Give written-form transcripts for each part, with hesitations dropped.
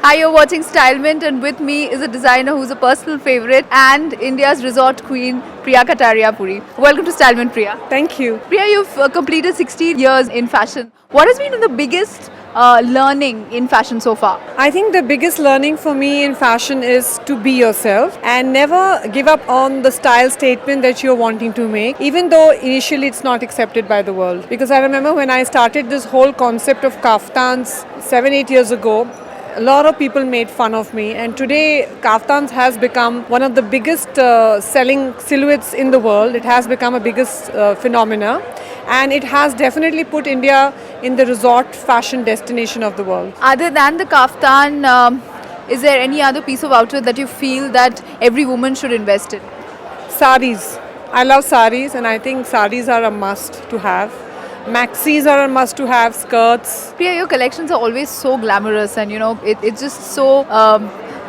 Hi, you're watching Stylement, and with me is a designer who's a personal favorite and India's resort queen, Priya Kataria Puri. Welcome to Stylement, Priya. Thank you. Priya, you've completed 16 years in fashion. What has been the biggest learning in fashion so far? I think the biggest learning for me in fashion is to be yourself and never give up on the style statement that you're wanting to make, even though initially it's not accepted by the world. Because I remember when I started this whole concept of kaftans 7-8 years ago, a lot of people made fun of me, and today kaftans has become one of the biggest selling silhouettes in the world. It has become a biggest phenomena, and it has definitely put India in the resort fashion destination of the world. Other than the kaftan, is there any other piece of outfit that you feel that every woman should invest in? Saris. I love saris, and I think saris are a must to have. Maxis are a must to have, skirts. Priya, your collections are always so glamorous and it's just so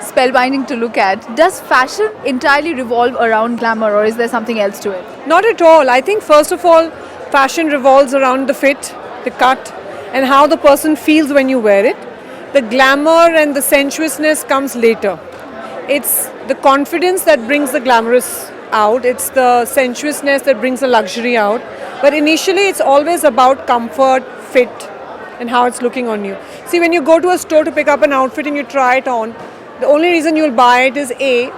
spellbinding to look at. Does fashion entirely revolve around glamour or is there something else to it? Not at all. I think first of all, fashion revolves around the fit, the cut, and how the person feels when you wear it. The glamour and the sensuousness comes later. It's the confidence that brings the glamorous out. It's the sensuousness that brings the luxury out. But initially, it's always about comfort, fit, and how it's looking on you. See, when you go to a store to pick up an outfit and you try it on, the only reason you'll buy it is A,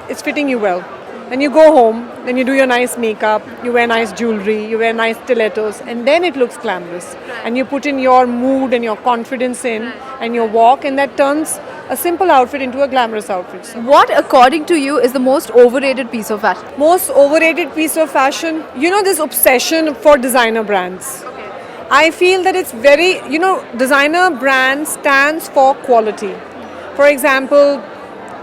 it's fitting you well. Then you go home, then you do your nice makeup, you wear nice jewelry, you wear nice stilettos, and then it looks glamorous. And you put in your mood and your confidence in, and your walk, and that turns a simple outfit into a glamorous outfit. So, What, according to you, is the most overrated piece of fashion? most overrated piece of fashion, this obsession for designer brands. I feel that it's very, designer brand stands for quality. For example,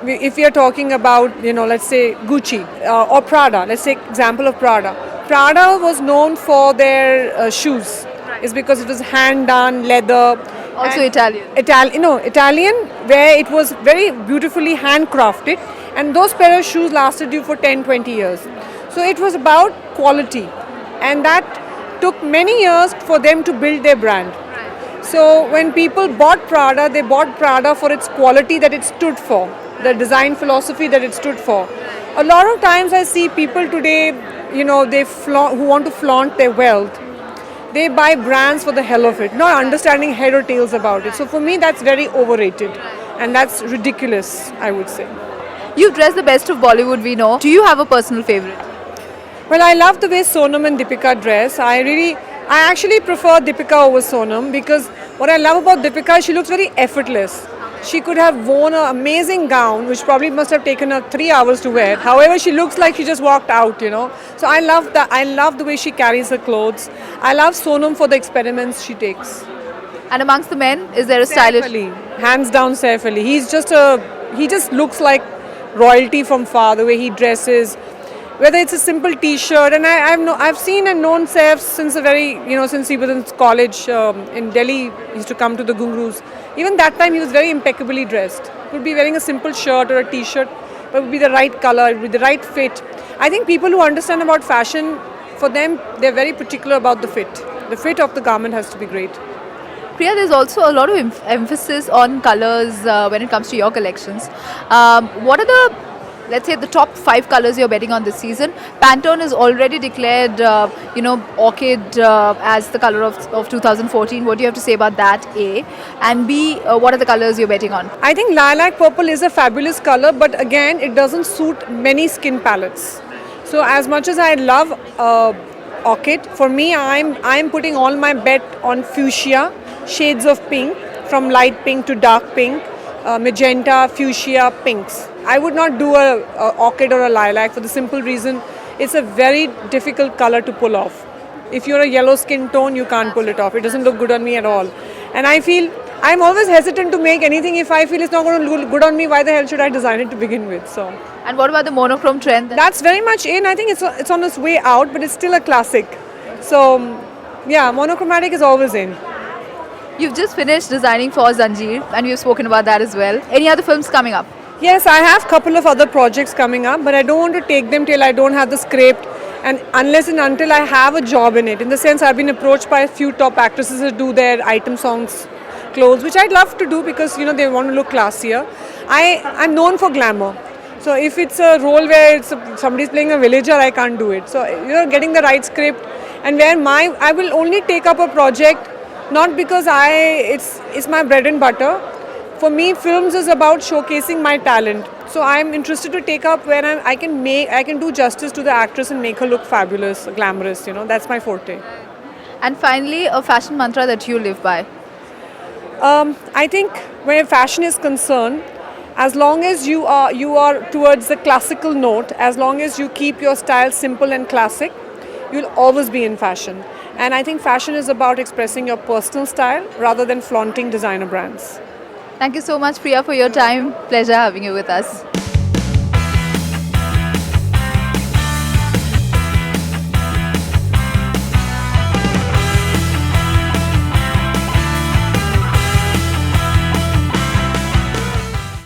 if we are talking about, let's say Gucci or Prada, let's take example of Prada. Prada was known for their shoes. It's because it was hand done, leather. Also and Italian. Italian, where it was very beautifully handcrafted, and those pair of shoes lasted you for 10-20 years. So it was about quality, and that took many years for them to build their brand. So when people bought Prada, they bought Prada for its quality that it stood for, the design philosophy that it stood for. A lot of times I see people today, who want to flaunt their wealth. They buy brands for the hell of it, not understanding head or tails about it. So for me, that's very overrated, and that's ridiculous, I would say. You've dressed the best of Bollywood, we know. Do you have a personal favorite? Well, I love the way Sonam and Deepika dress. I actually prefer Deepika over Sonam because what I love about Deepika, she looks very effortless. She could have worn an amazing gown, which probably must have taken her 3 hours to wear. However, she looks like she just walked out, So I love that. I love the way she carries her clothes. I love Sonam for the experiments she takes. And amongst the men, is there a stylish? Saif Ali, hands down Saif Ali. He just looks like royalty from far, the way he dresses. Whether it's a simple T-shirt, and I've seen and known Saif since since he was in college in Delhi. He used to come to the Gungrus. Even that time, he was very impeccably dressed. He would be wearing a simple shirt or a T-shirt, but it would be the right color, it would be the right fit. I think people who understand about fashion, for them, they're very particular about the fit. The fit of the garment has to be great. Priya, there's also a lot of emphasis on colors when it comes to your collections. What are let's say, the top 5 colors you're betting on this season? Pantone has already declared, orchid as the color of 2014. What do you have to say about that, A? And B, what are the colors you're betting on? I think lilac purple is a fabulous color, but again, it doesn't suit many skin palettes. So as much as I love orchid, for me, I'm putting all my bet on fuchsia, shades of pink, from light pink to dark pink, magenta, fuchsia, pinks. I would not do a orchid or a lilac for the simple reason it's a very difficult color to pull off. If you're a yellow skin tone, you can't pull it off. It doesn't look good on me at all. And I feel I'm always hesitant to make anything. If I feel it's not going to look good on me, why the hell should I design it to begin with? So. And what about the monochrome trend? That's very much in. I think it's on its way out, but it's still a classic. So, yeah, monochromatic is always in. You've just finished designing for Zanjeer, and we've spoken about that as well. Any other films coming up? Yes, I have a couple of other projects coming up, but I don't want to take them till I don't have the script and unless and until I have a job in it. In the sense, I've been approached by a few top actresses to do their item songs clothes, which I'd love to do because they want to look classier. I'm known for glamour. So if it's a role where somebody's playing a villager, I can't do it. So getting the right script, and where I will only take up a project not because it's my bread and butter. For me, films is about showcasing my talent. So I'm interested to take up where I can do justice to the actress and make her look fabulous, glamorous. That's my forte. And finally, a fashion mantra that you live by. I think where fashion is concerned, as long as you are towards the classical note, as long as you keep your style simple and classic, you'll always be in fashion. And I think fashion is about expressing your personal style rather than flaunting designer brands. Thank you so much, Priya, for your time. Pleasure having you with us.